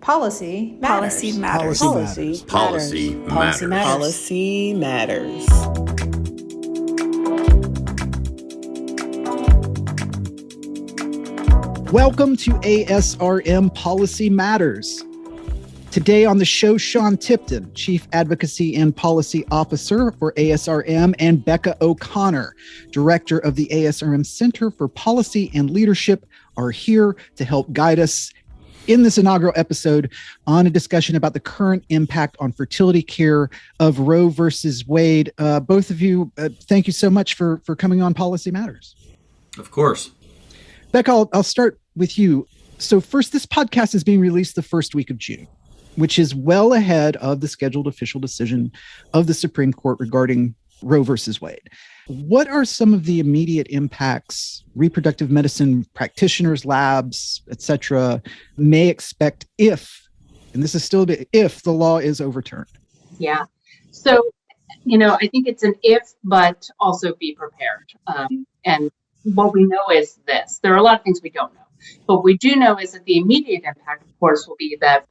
Policy matters. Policy matters. Policy matters. Policy matters. Welcome to ASRM Policy Matters. Today on the show, Sean Tipton, Chief Advocacy and Policy Officer for ASRM, and Becca O'Connor, Director of the ASRM Center for Policy and Leadership, are here to help guide us in this inaugural episode on a discussion about the current impact on fertility care of Roe versus Wade. Both of you, thank you so much for coming on Policy Matters. Of course. Becca, I'll start with you. So first, this podcast is being released the first week of June, which is well ahead of the scheduled official decision of the Supreme Court regarding Roe versus Wade. What are some of the immediate impacts reproductive medicine practitioners, labs, etc., may expect if, and this is still if, the law is overturned? Yeah. So, I think it's an if, but also be prepared. And what we know is this. There are a lot of things we don't know. But what we do know is that the immediate impact, of course, will be that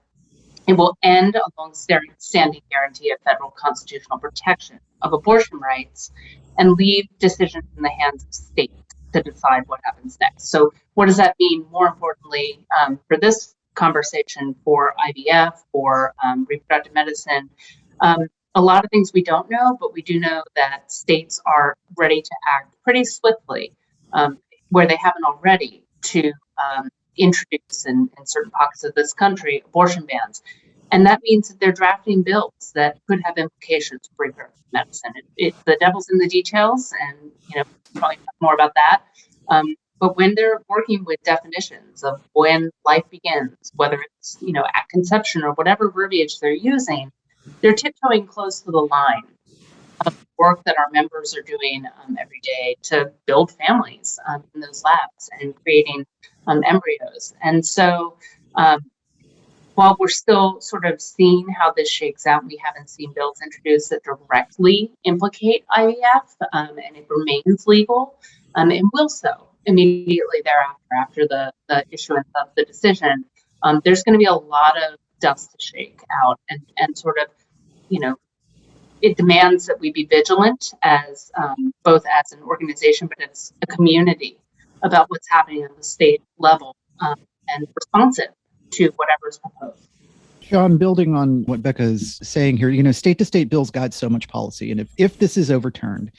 it will end a long-standing guarantee of federal constitutional protection of abortion rights and leave decisions in the hands of states to decide what happens next. So what does that mean, more importantly, for this conversation, for IVF, for reproductive medicine? A lot of things we don't know, but we do know that states are ready to act pretty swiftly, where they haven't already, to introduce in certain pockets of this country abortion bans. And that means that they're drafting bills that could have implications for reproductive medicine. The devil's in the details, and probably talk more about that. But when they're working with definitions of when life begins, whether it's at conception or whatever verbiage they're using, they're tiptoeing close to the line of work that our members are doing every day to build families in those labs and creating embryos. And so while we're still sort of seeing how this shakes out, we haven't seen bills introduced that directly implicate IVF, and it remains legal, and will so immediately thereafter, after the issuance of the decision. There's going to be a lot of dust to shake out, and sort of, it demands that we be vigilant as both as an organization, but as a community, about what's happening at the state level, and responsive to whatever is proposed. Sean, building on what Becca is saying here, state-to-state bills guide so much policy. And if this is overturned,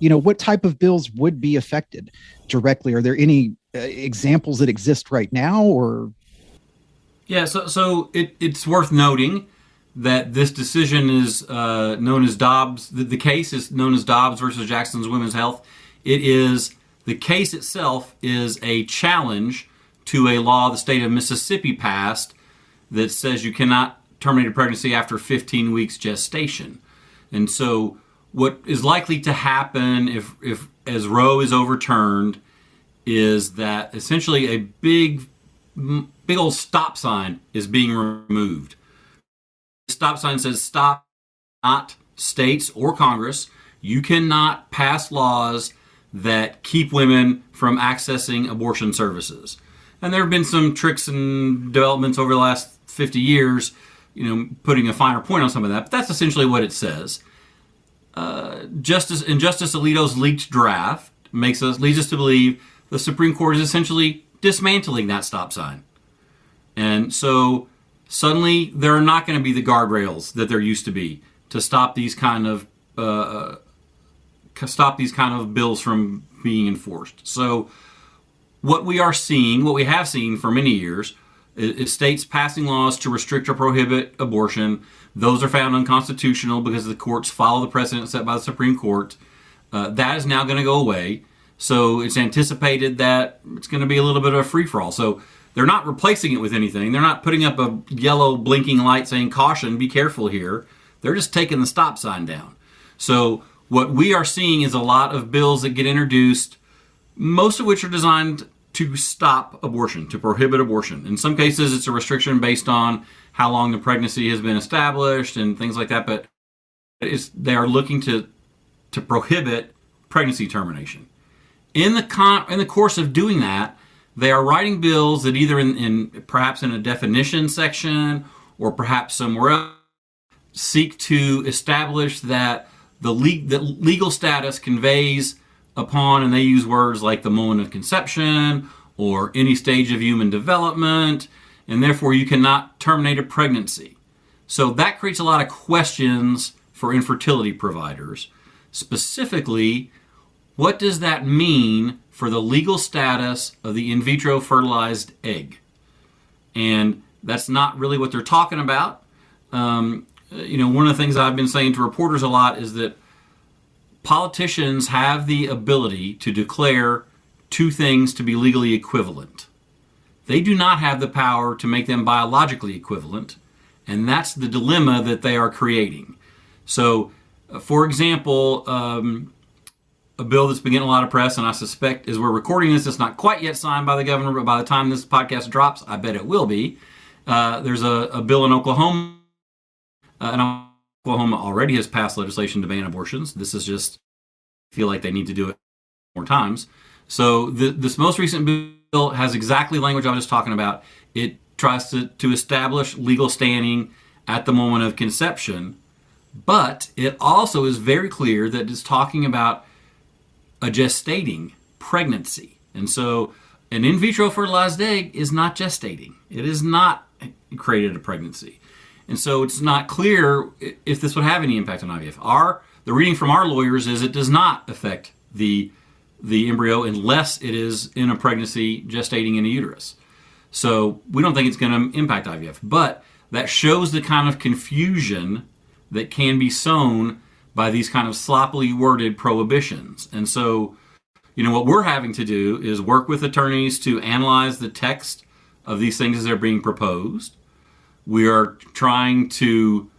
what type of bills would be affected directly? Are there any examples that exist right now, or? Yeah, so it's worth noting that this decision is known as Dobbs. The case is known as Dobbs versus Jackson's Women's Health. The case itself is a challenge to a law the state of Mississippi passed that says you cannot terminate a pregnancy after 15 weeks gestation. And so what is likely to happen if as Roe is overturned is that essentially a big old stop sign is being removed. The stop sign says stop, not states or Congress. You cannot pass laws that keep women from accessing abortion services. And there have been some tricks and developments over the last 50 years, putting a finer point on some of that. But that's essentially what it says. Justice Alito's leaked draft leads us to believe the Supreme Court is essentially dismantling that stop sign. And so suddenly there are not going to be the guardrails that there used to be to stop these kind of bills from being enforced. So what we have seen for many years, is states passing laws to restrict or prohibit abortion. Those are found unconstitutional because the courts follow the precedent set by the Supreme Court. That is now going to go away. So it's anticipated that it's going to be a little bit of a free-for-all. So they're not replacing it with anything. They're not putting up a yellow blinking light saying, caution, be careful here. They're just taking the stop sign down. So what we are seeing is a lot of bills that get introduced, most of which are designed to stop abortion, to prohibit abortion. In some cases, it's a restriction based on how long the pregnancy has been established and things like that, but they are looking to prohibit pregnancy termination. In the course of doing that, they are writing bills that either in perhaps in a definition section or perhaps somewhere else seek to establish that the legal status conveys upon, and they use words like the moment of conception or any stage of human development, and therefore you cannot terminate a pregnancy. So that creates a lot of questions for infertility providers. Specifically, what does that mean for the legal status of the in vitro fertilized egg? And that's not really what they're talking about. One of the things I've been saying to reporters a lot is that politicians have the ability to declare two things to be legally equivalent. They do not have the power to make them biologically equivalent, and that's the dilemma that they are creating. So, for example, a bill that's been getting a lot of press, and I suspect as we're recording this, it's not quite yet signed by the governor, but by the time this podcast drops, I bet it will be. There's a bill in Oklahoma, and Oklahoma already has passed legislation to ban abortions. This is just, feel like they need to do it more times. So this most recent bill has exactly language I was just talking about. It tries to establish legal standing at the moment of conception, but it also is very clear that it's talking about a gestating pregnancy. And so an in vitro fertilized egg is not gestating. It is not created a pregnancy. And so it's not clear if this would have any impact on IVF. The reading from our lawyers is it does not affect the embryo unless it is in a pregnancy gestating in a uterus. So we don't think it's going to impact IVF. But that shows the kind of confusion that can be sown by these kind of sloppily worded prohibitions. And so, what we're having to do is work with attorneys to analyze the text of these things as they're being proposed. We are trying to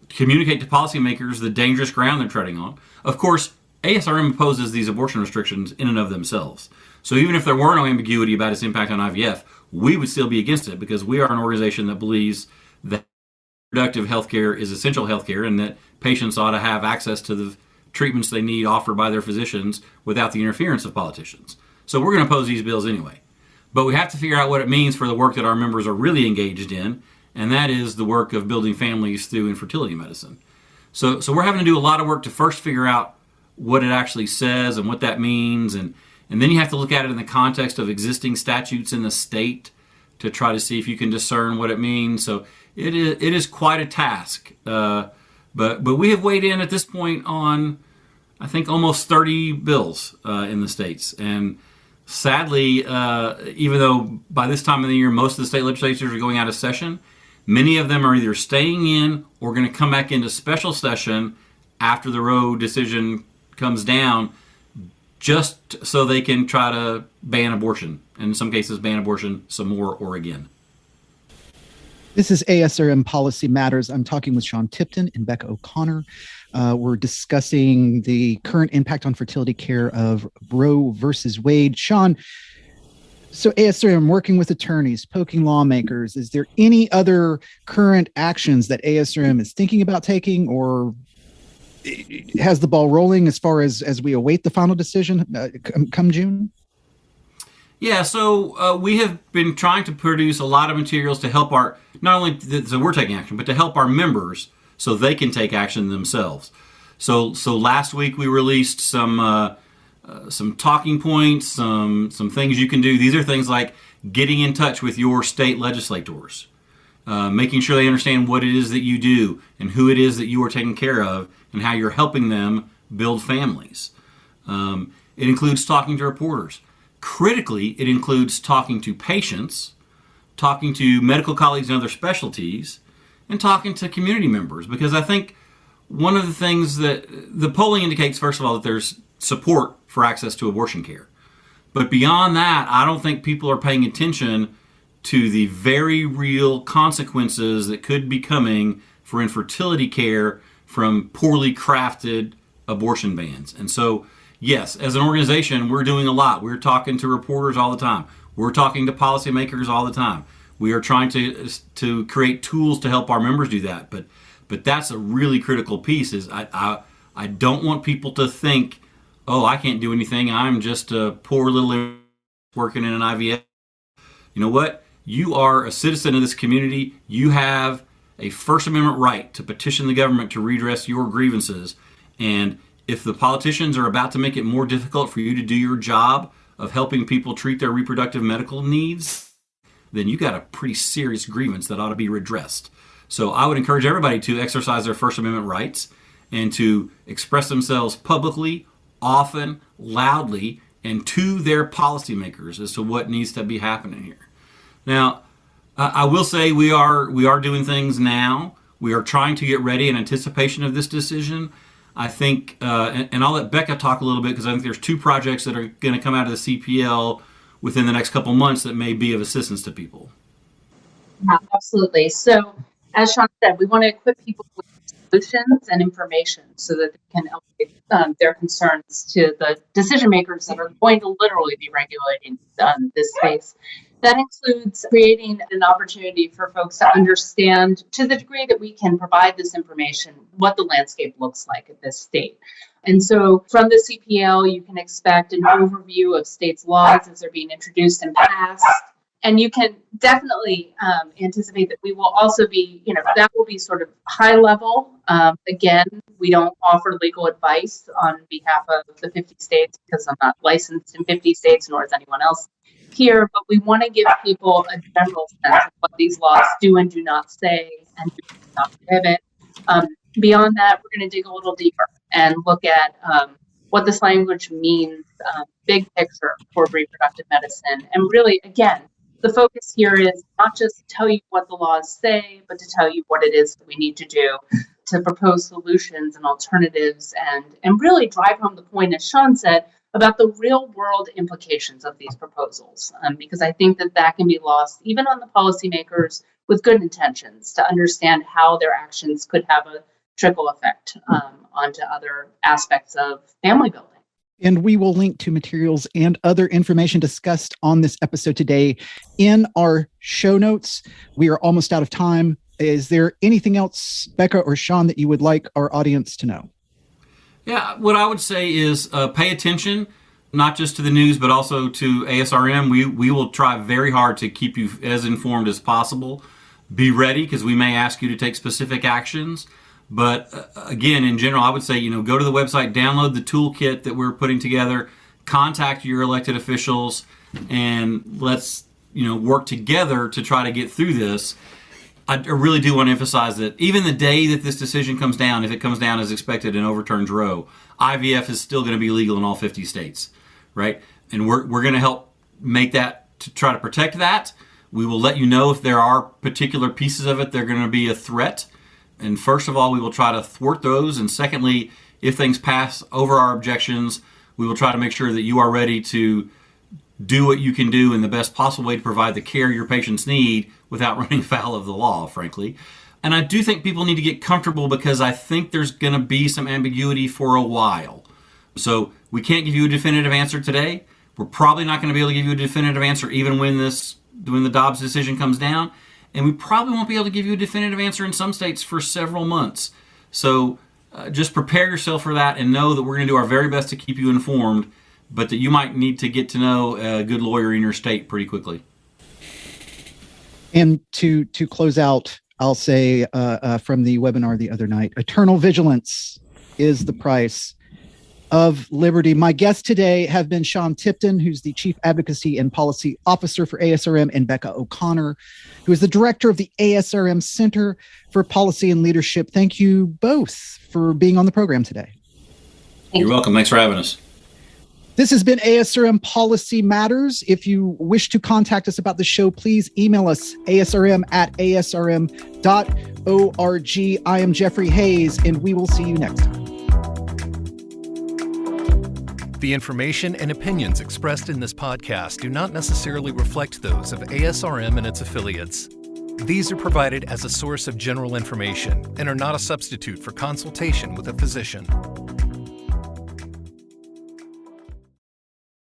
communicate to policymakers the dangerous ground they're treading on. Of course, ASRM opposes these abortion restrictions in and of themselves. So even if there were no ambiguity about its impact on IVF, we would still be against it because we are an organization that believes that reproductive health care is essential health care and that patients ought to have access to the treatments they need offered by their physicians without the interference of politicians. So we're going to oppose these bills anyway. But we have to figure out what it means for the work that our members are really engaged in, and that is the work of building families through infertility medicine. So we're having to do a lot of work to first figure out what it actually says and what that means, and then you have to look at it in the context of existing statutes in the state to try to see if you can discern what it means. So it is quite a task. But we have weighed in at this point on, I think, almost 30 bills in the states. And sadly, even though by this time of the year most of the state legislatures are going out of session, many of them are either staying in or going to come back into special session after the Roe decision comes down, just so they can try to ban abortion. And in some cases, ban abortion some more or again. This is ASRM Policy Matters. I'm talking with Sean Tipton and Becca O'Connor. We're discussing the current impact on fertility care of Roe versus Wade. Sean, so ASRM working with attorneys, poking lawmakers. Is there any other current actions that ASRM is thinking about taking, or has the ball rolling as far as we await the final decision come June? Yeah, so we have been trying to produce a lot of materials to help our, not only so we're taking action, but to help our members so they can take action themselves. So last week we released some talking points, some things you can do. These are things like getting in touch with your state legislators, making sure they understand what it is that you do and who it is that you are taking care of and how you're helping them build families. It includes talking to reporters. Critically, it includes talking to patients, talking to medical colleagues in other specialties, and talking to community members. Because I think one of the things that the polling indicates, first of all, that there's support for access to abortion care. But beyond that, I don't think people are paying attention to the very real consequences that could be coming for infertility care from poorly crafted abortion bans. And so, yes, as an organization, we're doing a lot. We're talking to reporters all the time. We're talking to policymakers all the time. We are trying to create tools to help our members do that. But that's a really critical piece. Is I don't want people to think oh, I can't do anything. I'm just a poor little working in an IVF. You know what? You are a citizen of this community. You have a First Amendment right to petition the government to redress your grievances. And if the politicians are about to make it more difficult for you to do your job of helping people treat their reproductive medical needs, then you got a pretty serious grievance that ought to be redressed. So I would encourage everybody to exercise their First Amendment rights and to express themselves publicly, often, loudly, and to their policymakers as to what needs to be happening here. Now, I will say we are doing things now. We are trying to get ready in anticipation of this decision. I think, and I'll let Becca talk a little bit because I think there's two projects that are going to come out of the CPL within the next couple months that may be of assistance to people. Yeah, absolutely. So, as Sean said, we want to equip people with solutions and information so that they can elevate their concerns to the decision makers that are going to literally be regulating this space. That includes creating an opportunity for folks to understand, to the degree that we can provide this information, what the landscape looks like at this state. And so from the CPL, you can expect an overview of states' laws as they're being introduced and passed. And you can definitely anticipate that we will also be, that will be sort of high level. Again, we don't offer legal advice on behalf of the 50 states because I'm not licensed in 50 states, nor is anyone else here. But we want to give people a general sense of what these laws do and do not say and do not prohibit. Beyond that, we're going to dig a little deeper and look at what this language means, big picture for reproductive medicine. And really, again, the focus here is not just to tell you what the laws say, but to tell you what it is that we need to do to propose solutions and alternatives and really drive home the point, as Sean said, about the real world implications of these proposals. Because I think that can be lost even on the policymakers with good intentions to understand how their actions could have a trickle effect onto other aspects of family building. And we will link to materials and other information discussed on this episode today in our show notes. We are almost out of time. Is there anything else, Becca or Sean, that you would like our audience to know? Yeah, what I would say is pay attention, not just to the news, but also to ASRM. We will try very hard to keep you as informed as possible. Be ready, because we may ask you to take specific actions. But again, in general, I would say, go to the website, download the toolkit that we're putting together, contact your elected officials, and let's, work together to try to get through this. I really do want to emphasize that even the day that this decision comes down, if it comes down as expected and overturns Roe, IVF is still going to be legal in all 50 states, right? And we're going to help make that, to try to protect that. We will let you know if there are particular pieces of it that are going to be a threat. And first of all, we will try to thwart those. And secondly, if things pass over our objections, we will try to make sure that you are ready to do what you can do in the best possible way to provide the care your patients need without running foul of the law, frankly. And I do think people need to get comfortable because I think there's going to be some ambiguity for a while. So we can't give you a definitive answer today. We're probably not going to be able to give you a definitive answer even when the Dobbs decision comes down. And we probably won't be able to give you a definitive answer in some states for several months. So just prepare yourself for that and know that we're going to do our very best to keep you informed, but that you might need to get to know a good lawyer in your state pretty quickly. And to close out, I'll say from the webinar the other night, eternal vigilance is the price of liberty. My guests today have been Sean Tipton, who's the Chief Advocacy and Policy Officer for ASRM, and Becca O'Connor, who is the Director of the ASRM Center for Policy and Leadership. Thank you both for being on the program today. You're welcome. Thanks for having us. This has been ASRM Policy Matters. If you wish to contact us about the show, please email us, asrm@asrm.org. I am Jeffrey Hayes, and we will see you next time. The information and opinions expressed in this podcast do not necessarily reflect those of ASRM and its affiliates. These are provided as a source of general information and are not a substitute for consultation with a physician.